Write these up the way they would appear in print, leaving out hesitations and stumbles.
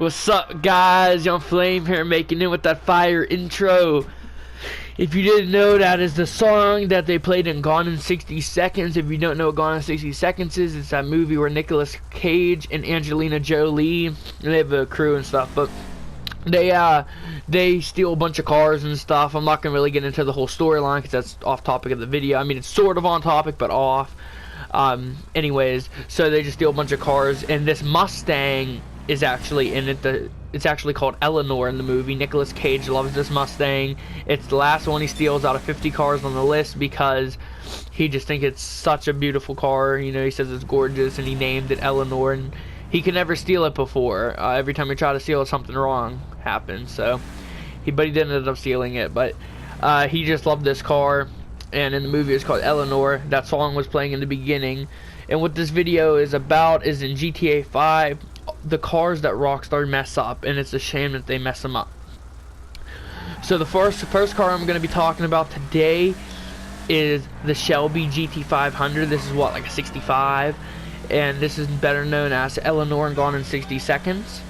What's up, guys? Young Flame here, making it with that fire intro. If you didn't know, that is the song that they played in Gone in 60 Seconds. If you don't know what Gone in 60 Seconds is, it's that movie where Nicolas Cage and Angelina Jolie, and they have a crew and stuff, but they steal a bunch of cars and stuff. I'm not gonna really get into the whole storyline because that's off topic of the video. I mean, it's sort of on topic, but off. Anyways, so they just steal a bunch of cars, and this Mustang is actually in it. It's actually called Eleanor in the movie. Nicolas Cage loves this Mustang. It's the last one he steals out of 50 cars on the list because he just thinks it's such a beautiful car. You know, he says it's gorgeous, and he named it Eleanor, and he could never steal it before. Every time he tried to steal it, something wrong happened. So, but he didn't end up stealing it. But he just loved this car, and in the movie it's called Eleanor. That song was playing in the beginning. And what this video is about is in GTA 5, the cars that Rockstar mess up, and it's a shame that they mess them up. So the first car I'm going to be talking about today is the Shelby GT500. This is what, like a 65, and this is better known as Eleanor and Gone in 60 Seconds.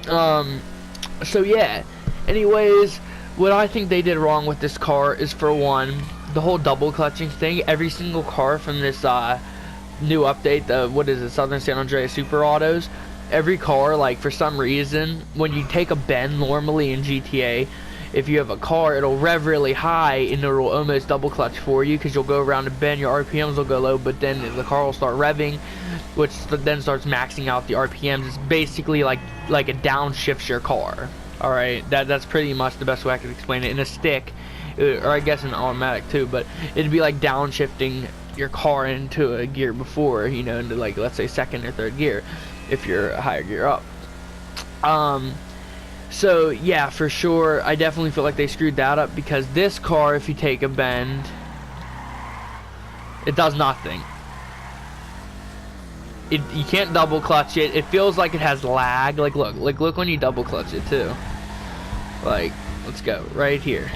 So yeah, anyways, what I think they did wrong with this car is, for one, the whole double clutching thing. Every single car from this new update, the what is it, Southern San Andreas Super Autos, every car, like, for some reason, when you take a bend normally in GTA, if you have a car, it'll rev really high and it'll almost double clutch for you because you'll go around a bend, your RPMs will go low, but then the car will start revving, which then starts maxing out the RPMs. It's basically like a downshifts your car. Alright, that's pretty much the best way I could explain it. In a stick, or I guess an automatic too, but it'd be like downshifting your car into a gear before, you know, into, like, let's say second or third gear, if you're a higher gear up. So yeah, for sure, I definitely feel like they screwed that up, because this car, if you take a bend, it does nothing. You can't double clutch it. It feels like it has lag. Like, look when you double clutch it too. Like, let's go right here.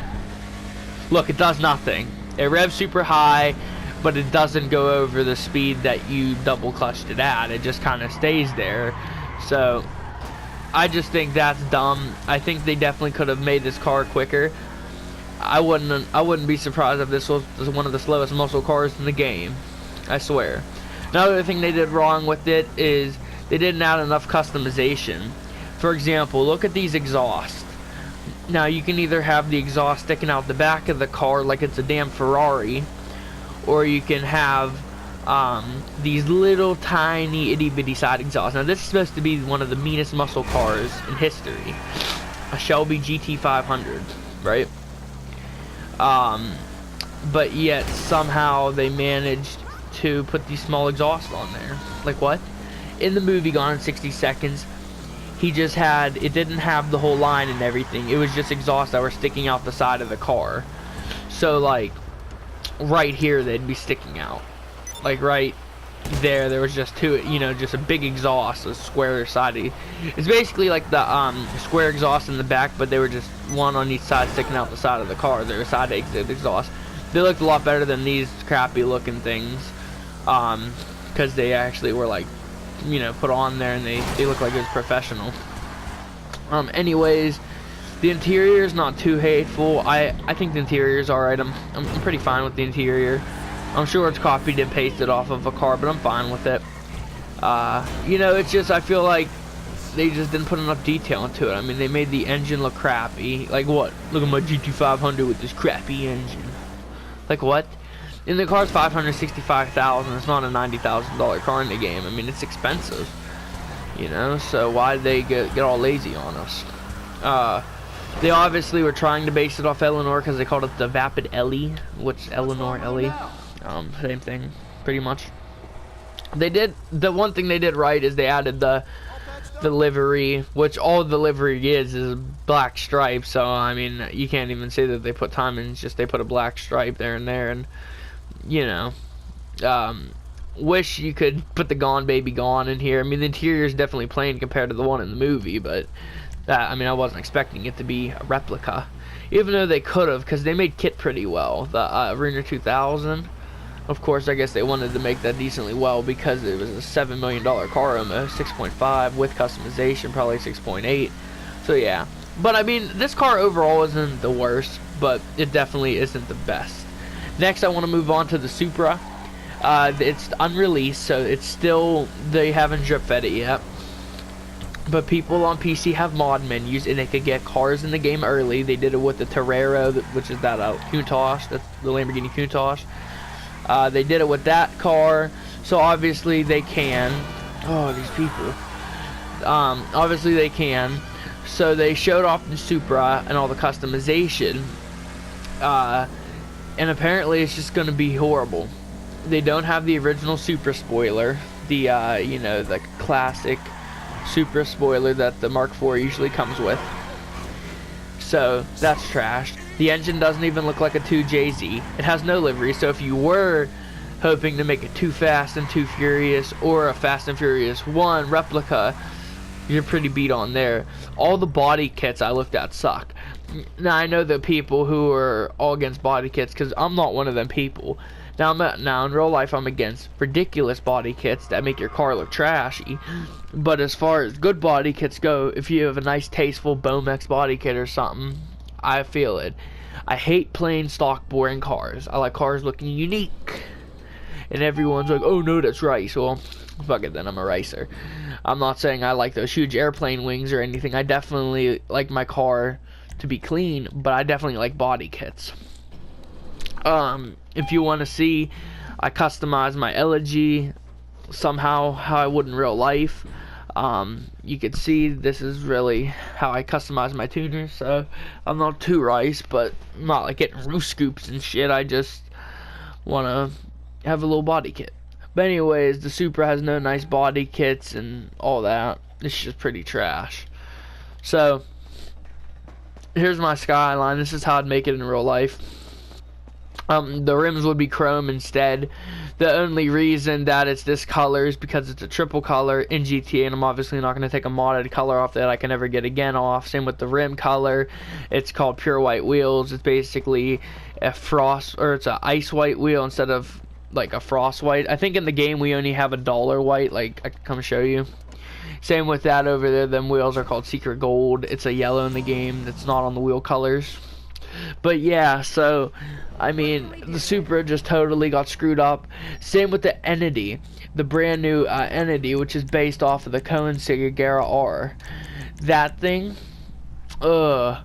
Look, it does nothing. It revs super high, but it doesn't go over the speed that you double clutched it at. It just kind of stays there. So I just think that's dumb. I think they definitely could have made this car quicker. I wouldn't be surprised if this was one of the slowest muscle cars in the game. I swear. Another thing they did wrong with it is they didn't add enough customization. For example, look at these exhausts. Now, you can either have the exhaust sticking out the back of the car like it's a damn Ferrari, or you can have these little tiny itty bitty side exhausts. Now, this is supposed to be one of the meanest muscle cars in history, a Shelby GT500, right? But yet somehow they managed to put these small exhausts on there. Like, what? In the movie Gone in 60 Seconds, he just had, it didn't have the whole line and everything. It was just exhausts that were sticking out the side of the car. So, like, right here they'd be sticking out. Like, right there was just two, you know, just a big exhaust, a square sided. It's basically like the square exhaust in the back, but they were just one on each side sticking out the side of the car. They were side exit exhaust. They looked a lot better than these crappy looking things, because they actually were, like, you know, put on there, and they look like it was professional. Anyways, the interior is not too hateful. I think the interior is alright. I'm pretty fine with the interior. I'm sure it's copied and pasted off of a car, but I'm fine with it. You know, it's just, I feel like they just didn't put enough detail into it. I mean, they made the engine look crappy. Like, what? Look at my GT500 with this crappy engine. Like, what? And the car's $565,000. It's not a $90,000 car in the game. I mean, it's expensive, you know. So why did they get all lazy on us? They obviously were trying to base it off Eleanor because they called it the Vapid Ellie, which Eleanor Ellie, same thing, pretty much. They did, the one thing they did right is they added the livery, which all the livery is black stripes. So I mean, you can't even say that they put time in. It's just they put a black stripe there and there, and you know, wish you could put the Gone Baby Gone in here. I mean, the interior is definitely plain compared to the one in the movie, but I mean, I wasn't expecting it to be a replica, even though they could have, because they made kit pretty well. The Arena 2000, Of course, I guess they wanted to make that decently well because it was a $7 million car almost, 6.5 with customization, probably 6.8. So yeah, but I mean, this car overall isn't the worst, but it definitely isn't the best. Next, I want to move on to the Supra. It's unreleased, so it's still, they haven't drip fed it yet. But people on PC have mod menus, and they could get cars in the game early. They did it with the Torero, which is that Countach, that's the Lamborghini Countach. They did it with that car, so obviously they can. Oh, these people. Obviously they can. So they showed off the Supra and all the customization. And apparently it's just going to be horrible. They don't have the original Supra spoiler. The, you know, the classic Supra spoiler that the Mark IV usually comes with. So that's trash. The engine doesn't even look like a 2JZ. It has no livery, so if you were hoping to make it Too Fast and Too Furious or a Fast and Furious 1 replica, you're pretty beat on there. All the body kits I looked at suck. Now I know the people who are all against body kits, because I'm not one of them people. Now in real life I'm against ridiculous body kits that make your car look trashy. But as far as good body kits go, if you have a nice tasteful Bomex body kit or something, I feel it. I hate plain stock boring cars. I like cars looking unique. And everyone's like, oh no, that's rice. Well, fuck it then, I'm a ricer. I'm not saying I like those huge airplane wings or anything. I definitely like my car to be clean, but I definitely like body kits. If you want to see, I customize my Elegy somehow how I would in real life. You can see this is really how I customize my tuner, so I'm not too rice, but I'm not like getting roof scoops and shit. I just want to have a little body kit. But anyways, the Supra has no nice body kits and all that. It's just pretty trash. So here's my Skyline. This is how I'd make it in real life. The rims would be chrome instead. The only reason that it's this color is because it's a triple color in GTA, and I'm obviously not going to take a modded color off that I can never get again off. Same with the rim color. It's called pure white wheels. It's basically a frost, or it's an ice white wheel instead of like a frost white. I think in the game we only have a dollar white. Like, I can come show you. Same with that over there. Them wheels are called secret gold. It's a yellow in the game that's not on the wheel colors. But yeah, so I mean, the Supra just totally got screwed up. Same with the Entity, the brand new Entity, which is based off of the Koenigsegg Agera R. That thing, the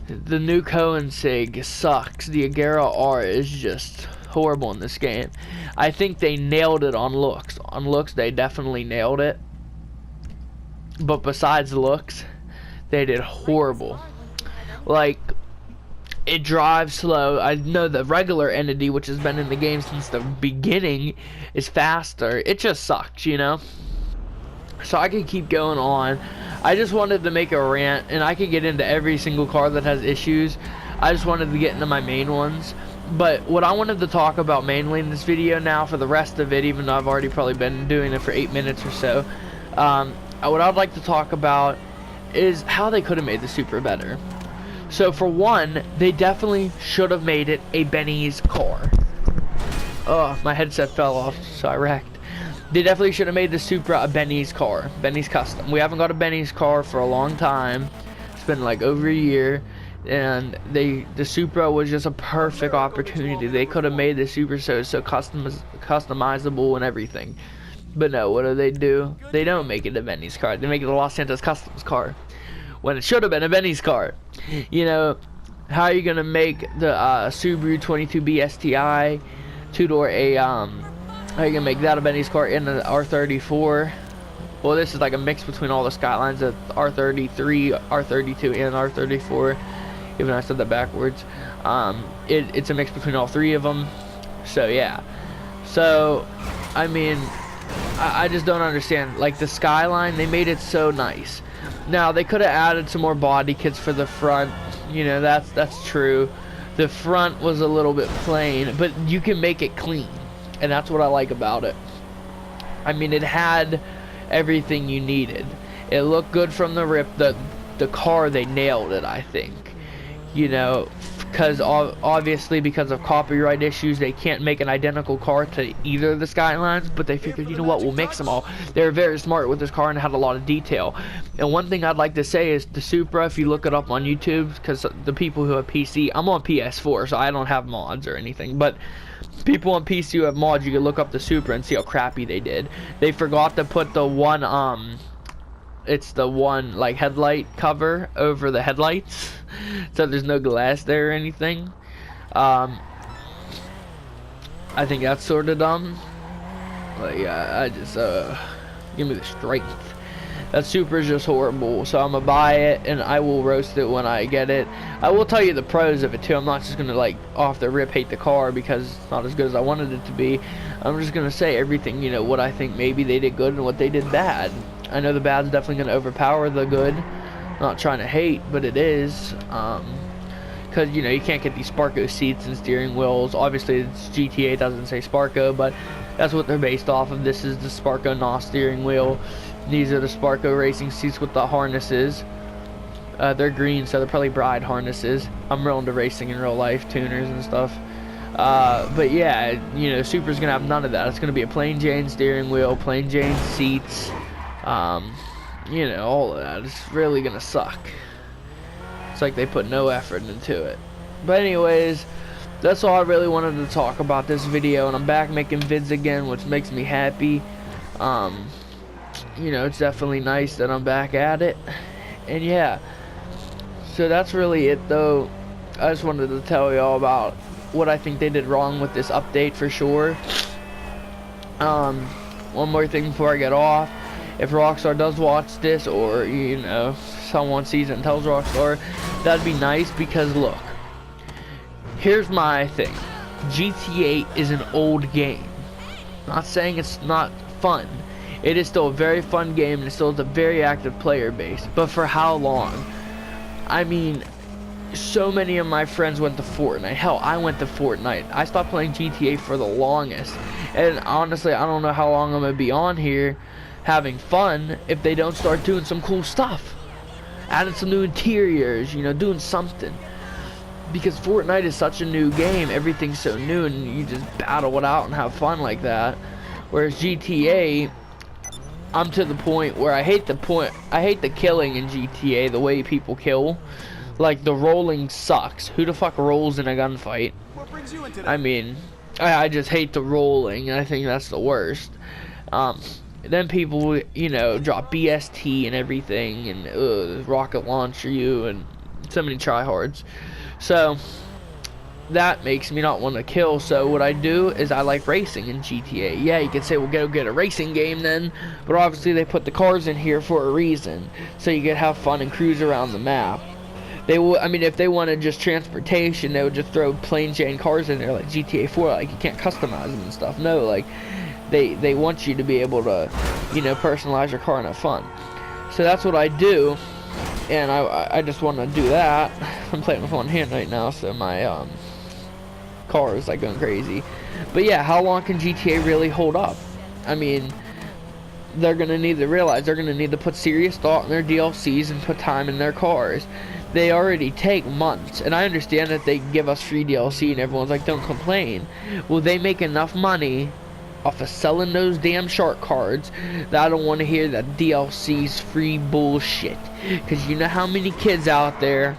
new Koenigsegg sucks. The Agera R is just horrible in this game. I think they nailed it on looks. On looks, they definitely nailed it. But besides looks, they did horrible. Like, it drives slow. I know the regular Entity, which has been in the game since the beginning, is faster. It just sucks, you know? So I could keep going on. I just wanted to make a rant, and I could get into every single car that has issues. I just wanted to get into my main ones. But what I wanted to talk about mainly in this video now for the rest of it, even though I've already probably been doing it for 8 minutes or so, what I'd like to talk about is how they could have made the Supra better. So for one, they definitely should have made it a Benny's car. Oh, my headset fell off, so I wrecked. They definitely should have made the Supra a Benny's car, Benny's custom. We haven't got a Benny's car for a long time. It's been like over a year, and the Supra was just a perfect opportunity. They could have made the Supra so customizable and everything. But no, what do? They don't make it a Benny's car. They make it a Los Santos Customs car, when it should have been a Benny's car. You know, how are you gonna make the Subaru 22B STI two-door how are you gonna make that a Benny's car in an R34? Well, this is like a mix between all the Skylines of R33, R32, and R34. Even though I said that backwards. It's a mix between all three of them. So yeah. So I mean, I just don't understand. Like the Skyline, they made it so nice. Now they could have added some more body kits for the front. You know, that's true. The front was a little bit plain, but you can make it clean, and that's what I like about it. I mean, it had everything you needed. It looked good from the rip. The car, they nailed it, I think. You know, because obviously because of copyright issues they can't make an identical car to either of the Skylines, but they figured, you know what, we'll mix them all. They were very smart with this car and had a lot of detail. And one thing I'd like to say is the Supra, if you look it up on YouTube, because the people who have PC, I'm on PS4 so I don't have mods or anything, but people on PC who have mods, you can look up the Supra and see how crappy they did. They forgot to put the one it's the one like headlight cover over the headlights, so there's no glass there or anything. I think that's sort of dumb. But yeah, I just give me the strength. That Supra is just horrible, so I'm gonna buy it and I will roast it when I get it. I will tell you the pros of it too. I'm not just gonna like off the rip hate the car because it's not as good as I wanted it to be. I'm just gonna say everything, you know, what I think maybe they did good and what they did bad. I know the bad's definitely gonna overpower the good. I'm not trying to hate, but it is. Because, you know, you can't get these Sparco seats and steering wheels. Obviously, it's GTA, doesn't say Sparco, but that's what they're based off of. This is the Sparco NOS steering wheel. These are the Sparco racing seats with the harnesses. They're green, so they're probably bride harnesses. I'm real into racing in real life, tuners and stuff. But yeah, you know, Supra's gonna have none of that. It's gonna be a plain Jane steering wheel, plain Jane seats. You know, all of that. It's really gonna suck. It's like they put no effort into it. But anyways, that's all I really wanted to talk about this video, and I'm back making vids again, which makes me happy. You know, it's definitely nice that I'm back at it. And yeah, so that's really it though. I just wanted to tell y'all about what I think they did wrong with this update for sure. One more thing before I get off. If Rockstar does watch this, or you know, someone sees it and tells Rockstar, that'd be nice, because look, here's my thing. GTA is an old game. Not saying it's not fun. It is still a very fun game, and it still has a very active player base. But for how long? I mean, so many of my friends went to Fortnite. Hell, I went to Fortnite. I stopped playing GTA for the longest. And honestly, I don't know how long I'm going to be on here having fun if they don't start doing some cool stuff. Adding some new interiors, you know, doing something. Because Fortnite is such a new game. Everything's so new, and you just battle it out and have fun like that. Whereas GTA, I'm to the point where I hate the killing in GTA, the way people kill. Like, the rolling sucks. Who the fuck rolls in a gunfight? I mean, I just hate the rolling. I think that's the worst. Then people, you know, drop BST and everything, and rocket launcher you, and so many tryhards. So that makes me not want to kill. So what I do is I like racing in GTA. Yeah, you could say, well, go get a racing game then, but obviously they put the cars in here for a reason, so you could have fun and cruise around the map. They would, I mean, if they wanted just transportation, they would just throw plain Jane cars in there like GTA 4. Like, you can't customize them and stuff. No, like, they want you to be able to, you know, personalize your car and have fun. So that's what I do, and I just want to do that. I'm playing with one hand right now, so my car is like going crazy. But yeah, how long can GTA really hold up? I mean, they're gonna need to realize they're gonna need to put serious thought in their DLCs and put time in their cars. They already take months, and I understand that they give us free DLC and everyone's like, don't complain. Well, they make enough money off of selling those damn shark cards that I don't want to hear that DLC's free bullshit. Because you know how many kids out there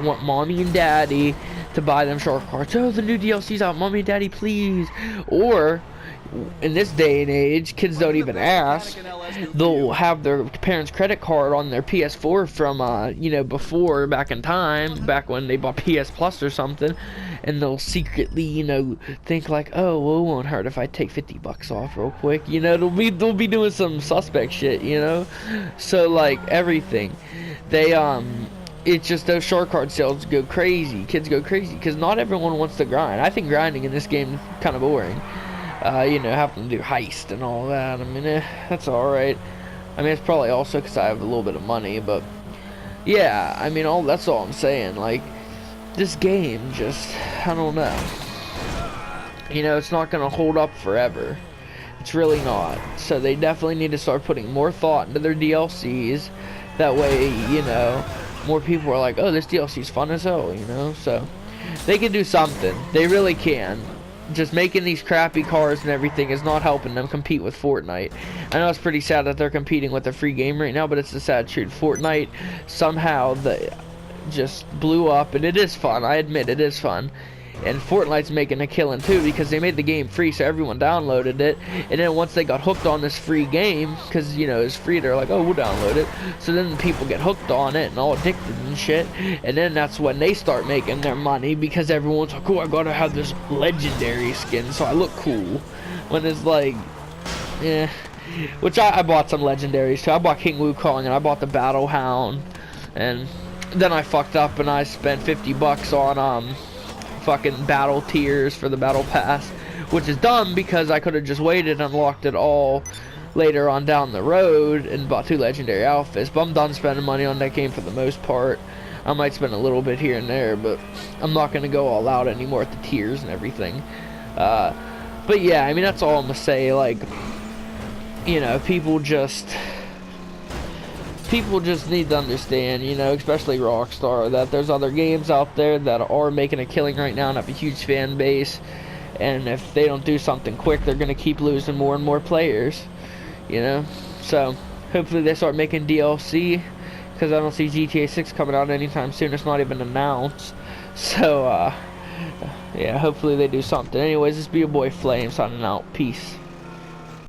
want mommy and daddy to buy them shark cards. Oh, the new DLC's out, mommy and daddy, please. Or in this day and age, kids don't even ask. They'll have their parents' credit card on their PS4 from, you know, before, back in time, back when they bought PS Plus or something, and they'll secretly, you know, think like, oh, well, it won't hurt if I take 50 bucks off real quick, you know, they'll be doing some suspect shit, you know. So like everything, they it's just those short card sales go crazy. Kids go crazy because not everyone wants to grind. I think grinding in this game is kind of boring. You know, having to do heist and all that. I mean, that's alright. I mean, it's probably also because I have a little bit of money, but yeah, I mean, that's all I'm saying. Like, this game just, I don't know. You know, it's not going to hold up forever. It's really not. So they definitely need to start putting more thought into their DLCs. That way, you know, more people are like, oh, this DLC's fun as hell, you know? So they can do something. They really can. Just making these crappy cars and everything is not helping them compete with Fortnite. I know it's pretty sad that they're competing with a free game right now, but it's the sad truth. Fortnite somehow just blew up, and it is fun. I admit it is fun. And Fortnite's making a killing too, because they made the game free, so everyone downloaded it. And then once they got hooked on this free game, because you know it's free, they're like, oh, we'll download it. So then people get hooked on it and all addicted and shit. And then that's when they start making their money, because everyone's like, oh, I gotta have this legendary skin so I look cool. When it's like, yeah. Which I bought some legendaries too. I bought King Wukong and I bought the Battle Hound, and then I fucked up and I spent $50 on fucking battle tiers for the battle pass, which is dumb because I could have just waited and unlocked it all later on down the road and bought 2 legendary outfits. But I'm done spending money on that game for the most part. I might spend a little bit here and there, but I'm not gonna go all out anymore at the tiers and everything. But yeah, I mean, that's all I'm gonna say. Like, you know, people just need to understand, you know, especially Rockstar, that there's other games out there that are making a killing right now and have a huge fan base, and if they don't do something quick, they're gonna keep losing more and more players, you know. So hopefully they start making DLC, because I don't see GTA 6 coming out anytime soon. It's not even announced. So yeah, hopefully they do something. Anyways, this be your boy Flame signing out. Peace.